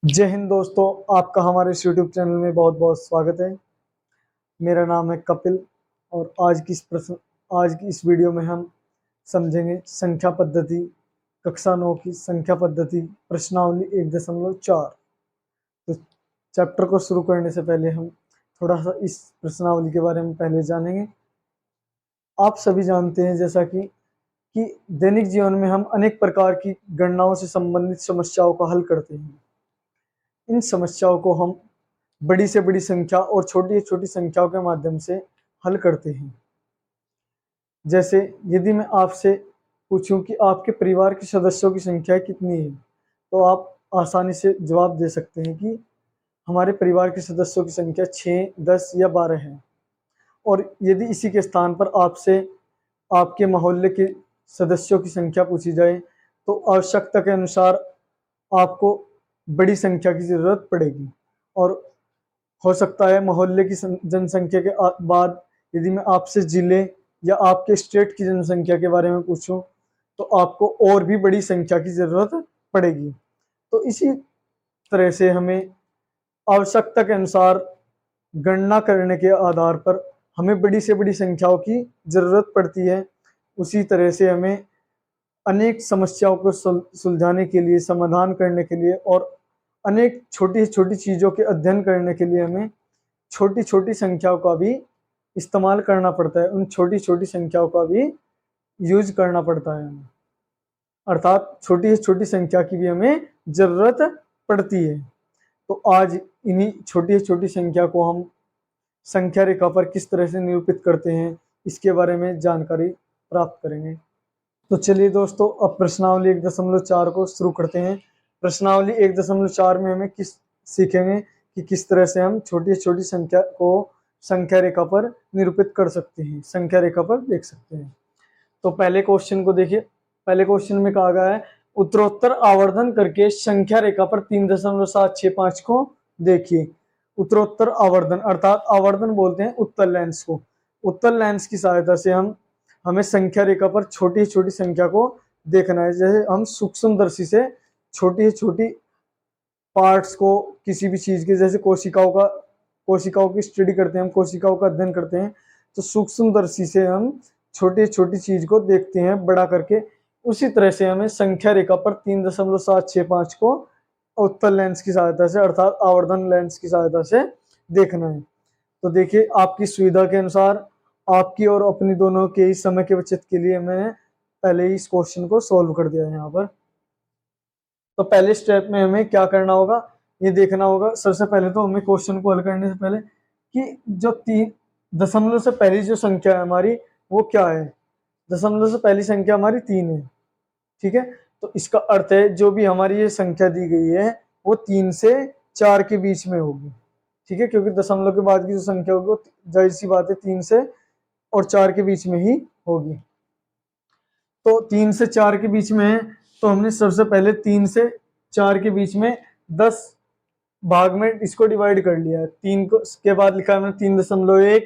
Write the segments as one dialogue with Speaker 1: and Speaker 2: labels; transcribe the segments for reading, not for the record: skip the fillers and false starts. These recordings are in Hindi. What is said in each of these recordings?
Speaker 1: जय हिंद दोस्तों, आपका हमारे इस यूट्यूब चैनल में बहुत बहुत स्वागत है। मेरा नाम है कपिल और आज की इस वीडियो में हम समझेंगे संख्या पद्धति, कक्षा 9 की संख्या पद्धति, प्रश्नावली 1.4। तो चैप्टर को शुरू करने से पहले हम थोड़ा सा इस प्रश्नावली के बारे में पहले जानेंगे। आप सभी जानते हैं जैसा कि दैनिक जीवन में हम अनेक प्रकार की गणनाओं से संबंधित समस्याओं का हल करते हैं। इन समस्याओं को हम बड़ी से बड़ी संख्या और छोटी से छोटी संख्याओं के माध्यम से हल करते हैं। जैसे यदि मैं आपसे पूछूं कि आपके परिवार के सदस्यों की संख्या कितनी है, तो आप आसानी से जवाब दे सकते हैं कि हमारे परिवार के सदस्यों की संख्या 6, 10 या 12 है। और यदि इसी के स्थान पर आपसे आपके मोहल्ले के सदस्यों की संख्या पूछी जाए, तो आवश्यकता के अनुसार आपको बड़ी संख्या की ज़रूरत पड़ेगी। और हो सकता है मोहल्ले की जनसंख्या के बाद यदि मैं आपसे जिले या आपके स्टेट की जनसंख्या के बारे में पूछूं, तो आपको और भी बड़ी संख्या की ज़रूरत पड़ेगी। तो इसी तरह से हमें आवश्यकता के अनुसार गणना करने के आधार पर हमें बड़ी से बड़ी संख्याओं की ज़रूरत पड़ती है। उसी तरह से हमें अनेक समस्याओं को सुलझाने के लिए, समाधान करने के लिए और अनेक छोटी छोटी चीज़ों के अध्ययन करने के लिए हमें छोटी छोटी संख्याओं का भी इस्तेमाल करना पड़ता है, उन छोटी छोटी संख्याओं का भी यूज करना पड़ता है हमें, अर्थात छोटी से छोटी संख्या की भी हमें ज़रूरत पड़ती है। तो आज इन्हीं छोटी से छोटी संख्या को हम संख्या रेखा पर किस तरह से निरूपित करते हैं, इसके बारे में जानकारी प्राप्त करेंगे। तो चलिए दोस्तों, अब प्रश्नावली 1.4 को शुरू करते हैं। प्रश्नावली 1.4 में हमें सीखेंगे कि किस तरह से हम छोटी से छोटी संख्या को संख्या रेखा पर निरूपित कर सकते हैं, संख्या रेखा पर देख सकते हैं। तो पहले क्वेश्चन को देखिए। पहले क्वेश्चन में कहा गया है, उत्तरोत्तर आवर्धन करके संख्या रेखा पर 3.765 को देखिए। उत्तरोत्तर आवर्धन अर्थात आवर्धन बोलते हैं उत्तल लेंस को। उत्तल लेंस की सहायता से हमें संख्या रेखा पर छोटी छोटी संख्या को देखना है। जैसे हम सूक्ष्मदर्शी से छोटी छोटी पार्ट्स को किसी भी चीज के, जैसे कोशिकाओं की स्टडी करते हैं, हम कोशिकाओं का अध्ययन करते हैं, तो सूक्ष्मदर्शी से हम छोटी छोटी चीज को देखते हैं बड़ा करके। उसी तरह से हमें संख्या रेखा पर 3.765 को उत्तल लेंस की सहायता से अर्थात आवर्धन लेंस की सहायता से देखना है। तो देखिए, आपकी सुविधा के अनुसार, आपकी और अपनी दोनों के ही समय के बचत के लिए मैंने पहले ही इस क्वेश्चन को सॉल्व कर दिया है यहाँ पर। तो पहले स्टेप में हमें क्या करना होगा, ये देखना होगा। सबसे पहले तो हमें क्वेश्चन को हल करने से पहले कि जो 3 दशमलव से पहली जो संख्या है हमारी, वो क्या है। दशमलव से पहली संख्या हमारी 3 है, ठीक है। तो इसका अर्थ है जो भी हमारी ये संख्या दी गई है वो 3 से 4 के बीच में होगी, ठीक है, क्योंकि दशमलव के बाद की जो संख्या होगी वो जाहिर सी बात है 3 से और 4 के बीच में ही होगी। तो 3 से 4 के बीच में है, तो हमने सबसे पहले 3 से 4 के बीच में 10 भाग में इसको डिवाइड कर लिया है। 3 को के बाद लिखा है हमने 3.1,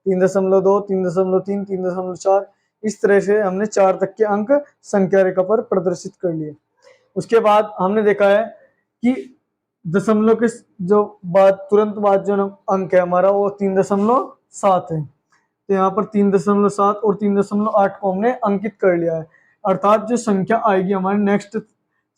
Speaker 1: 3.2, 3.3, 3.4। इस तरह से हमने 4 तक के अंक संख्या रेखा पर प्रदर्शित कर लिए। उसके बाद हमने देखा है कि दशमलव के जो बाद तुरंत बाद जो अंक है हमारा वो 3.7 है। तो यहाँ पर 3.7 और 3.8 को हमने अंकित कर लिया है। अर्थात जो संख्या आएगी हमारे नेक्स्ट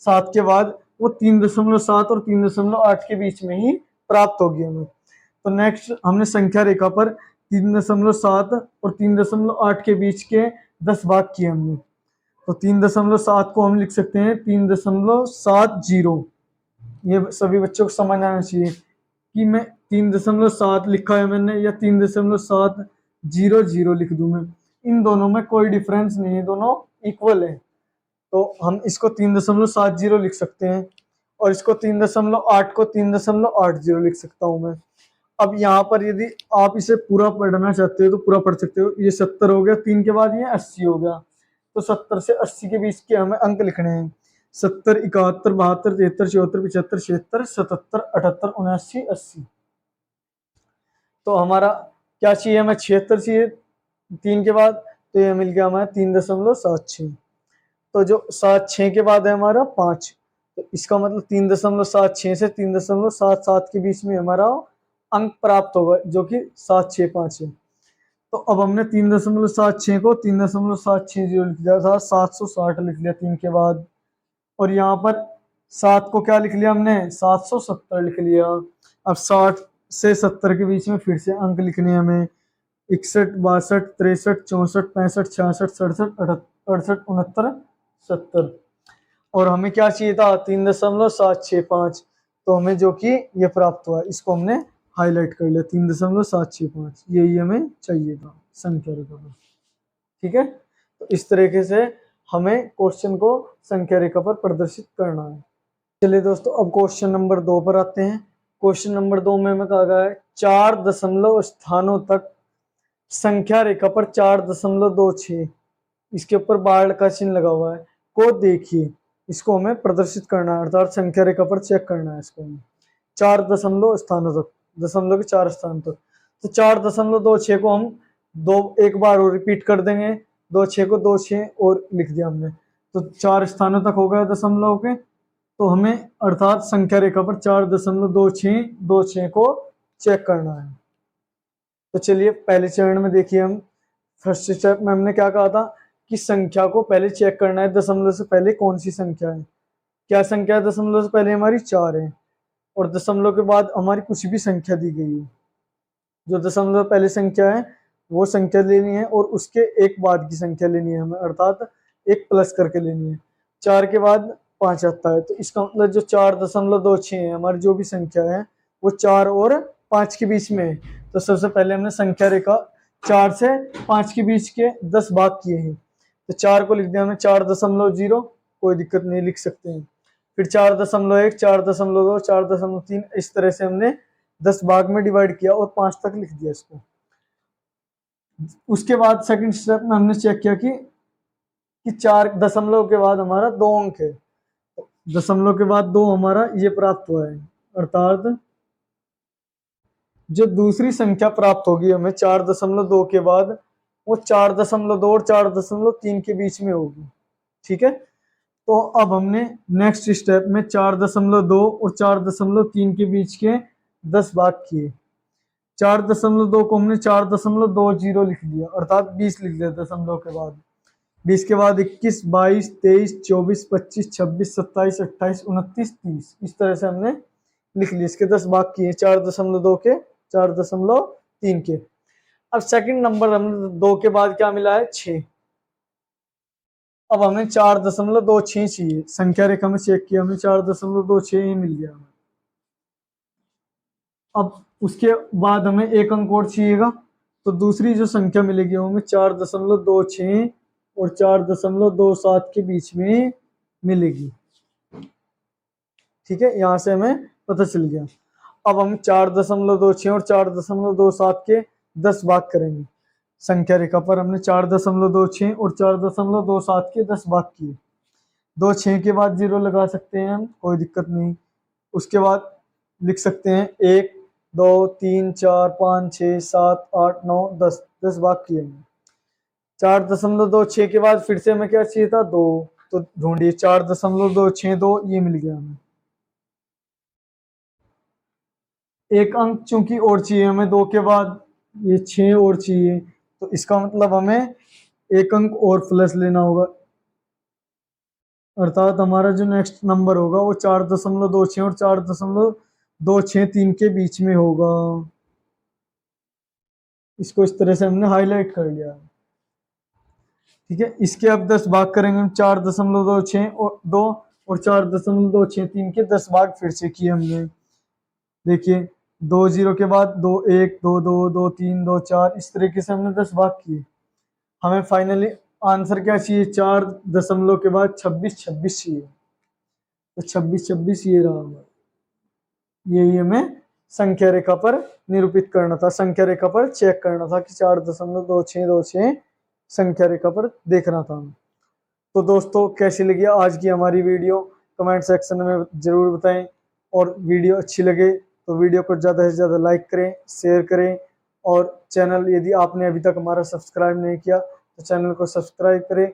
Speaker 1: 7 के बाद वो 3.7 और 3.8 के बीच में ही प्राप्त होगी हमें। तो नेक्स्ट हमने संख्या रेखा पर 3.7 और 3.8 के बीच के 10 भाग किए हमने। तो 3.7 को हम लिख सकते हैं 3.70। ये सभी बच्चों को समझ आना चाहिए कि मैं 3.7 लिखा है मैंने या 3.700 लिख दूं मैं, इन दोनों में कोई डिफरेंस नहीं है, दोनों इक्वल है। तो हम इसको 3.70 लिख सकते हैं और इसको 3.8 को 3.80 लिख सकता हूं मैं। अब यहाँ पर यदि आप इसे पूरा पढ़ना चाहते हो तो पूरा पढ़ सकते हो। ये 70 हो गया, 3 के बाद ये 80 हो गया। तो 70 से 80 के बीच के हमें अंक लिखने हैं। 70, 71, 72, 73, 74, 75, 76, 77, 78, 79, 80। तो हमारा क्या चाहिए, हमें 76 चाहिए 3 के बाद, तो ये मिल गया हमारा 3.76। तो जो 7 6 के बाद है हमारा 5, तो इसका मतलब 3.76 से 3.77 के बीच में हमारा अंक प्राप्त होगा, जो कि 765 है। तो अब हमने 3.76 को 3.760 लिख दिया था, 760 लिख लिया 3 के बाद, और यहाँ पर 7 को क्या लिख लिया हमने, 770 लिख लिया। अब 60 से 70 के बीच में फिर से अंक लिखने हैं हमें, 61, 62, 63, 64, 65, 66, 67, 68, 69, 70। और हमें क्या चाहिए था, 3.765। तो हमें जो कि ये प्राप्त हुआ, इसको हमने हाईलाइट कर लिया, 3.765, यही हमें चाहिए था संख्या रेखा पर। ठीक है, तो इस तरीके से हमें क्वेश्चन को संख्या रेखा पर प्रदर्शित करना है। चलिए दोस्तों, अब क्वेश्चन नंबर 2 पर आते हैं। क्वेश्चन नंबर 2 में हमें कहा गया है 4 दशमलव स्थानों तक संख्या रेखा पर 4.26, इसके ऊपर बाढ़ का चिन्ह लगा हुआ है, को देखिए। इसको हमें प्रदर्शित करना है, अर्थात संख्या रेखा पर चेक करना है इसको हमें 4 दशमलव स्थानों तक, दशमलव के 4 स्थान तक। तो 4.26 को हम एक बार और रिपीट कर देंगे, 26 को 26 और लिख दिया हमने, तो 4 स्थानों तक हो गया दशमलव के। तो हमें अर्थात संख्या रेखा पर 4.26 को चेक करना है। तो चलिए पहले चरण में देखिए, हम फर्स्ट स्टेप में हमने क्या कहा था कि संख्या को पहले चेक करना है, दशमलव से पहले कौन सी संख्या है। क्या संख्या है दशमलव से पहले, हमारी 4 है, और दशमलव के बाद हमारी कुछ भी संख्या दी गई है। जो दशमलव पहले संख्या है वो संख्या लेनी है, और उसके एक बाद की संख्या लेनी है हमें, अर्थात एक प्लस करके लेनी है। 4 के बाद 5 आता है, तो इसका मतलब जो 4.26 है हमारी जो भी संख्या है वो 4 और 5 के बीच में है। तो सबसे पहले हमने संख्या रेखा 4 से 5 के बीच के 10 भाग किए हैं। तो 4 को लिख दिया हमने 4.0, कोई दिक्कत नहीं, लिख सकते हैं। फिर 4.1, 4.2, 4.3, इस तरह से हमने 10 भाग में डिवाइड किया और 5 तक लिख दिया इसको। उसके बाद सेकंड स्टेप में हमने चेक किया कि 4 दशमलव के बाद हमारा 2 अंक है, दशमलव के बाद 2 हमारा ये प्राप्त हुआ है, अर्थात जो दूसरी संख्या प्राप्त होगी हमें 4.2 के बाद, वो 4.2 और 4.3 के बीच में होगी। ठीक है, तो अब हमने नेक्स्ट स्टेप में 4.2 और 4.3 के बीच के 10 भाग किए। 4.2 को हमने 4.20 लिख लिया, अर्थात 20 लिख लिया दशमलव के बाद। 20 के बाद 21, 22, 23, 24, 25, 26, 27, 28, 29, 30, इस तरह से हमने लिख लिया। इसके 10 भाग किए 4.2 के, 4.3 के। अब सेकंड नंबर हमने 2 के बाद क्या मिला है, 6। अब हमें 4.26 चाहिए, संख्या रेखा में चेक किया, हमें 4.26 ही मिल गया। अब उसके बाद हमें एक अंक और चाहिएगा, तो दूसरी जो संख्या मिलेगी वो हमें 4.26 और 4.27 के बीच में मिलेगी। ठीक है, यहां से हमें पता चल गया। अब हम 4.26 और 4.27 के 10 भाग करेंगे। संख्या रेखा पर हमने 4.26 और 4.27 के 10 भाग किए। 2 6 के बाद 0 लगा सकते हैं हम, कोई दिक्कत नहीं। उसके बाद लिख सकते हैं 1, 2, 3, 4, 5, 6, 7, 8, 9, 10, 10 भाग किए हमने। 4.26 के बाद फिर से हमें क्या चाहिए था, 2, तो ढूंढिए 4.262, ये मिल गया हमें। एक अंक चूंकि और चाहिए हमें 2 के बाद, ये 6 और चाहिए, तो इसका मतलब हमें एक अंक और प्लस लेना होगा, अर्थात हमारा जो नेक्स्ट नंबर होगा वो 4.26 और 4.263 के बीच में होगा। इसको इस तरह से हमने हाईलाइट कर लिया। ठीक है, इसके अब 10 भाग करेंगे हम, 4.26 और 2 और 4.263 के 10 भाग फिर से किए हमने। देखिए 2 0 के बाद 2 1, 2 2, 2 3, 2 4, इस तरीके से हमने 10 भाग किए। हमें फाइनली आंसर क्या चाहिए, 4 दशमलव के बाद 26 26 चाहिए, तो 26 26 ये रहा हमारा। यही हमें संख्या रेखा पर निरूपित करना था, संख्या रेखा पर चेक करना था कि 4.2626 संख्या रेखा पर देखना था। तो दोस्तों कैसी लगी आज की हमारी वीडियो, कमेंट सेक्शन में जरूर बताएं, और वीडियो अच्छी लगे तो वीडियो को ज़्यादा से ज़्यादा लाइक करें, शेयर करें, और चैनल यदि आपने अभी तक हमारा सब्सक्राइब नहीं किया तो चैनल को सब्सक्राइब करें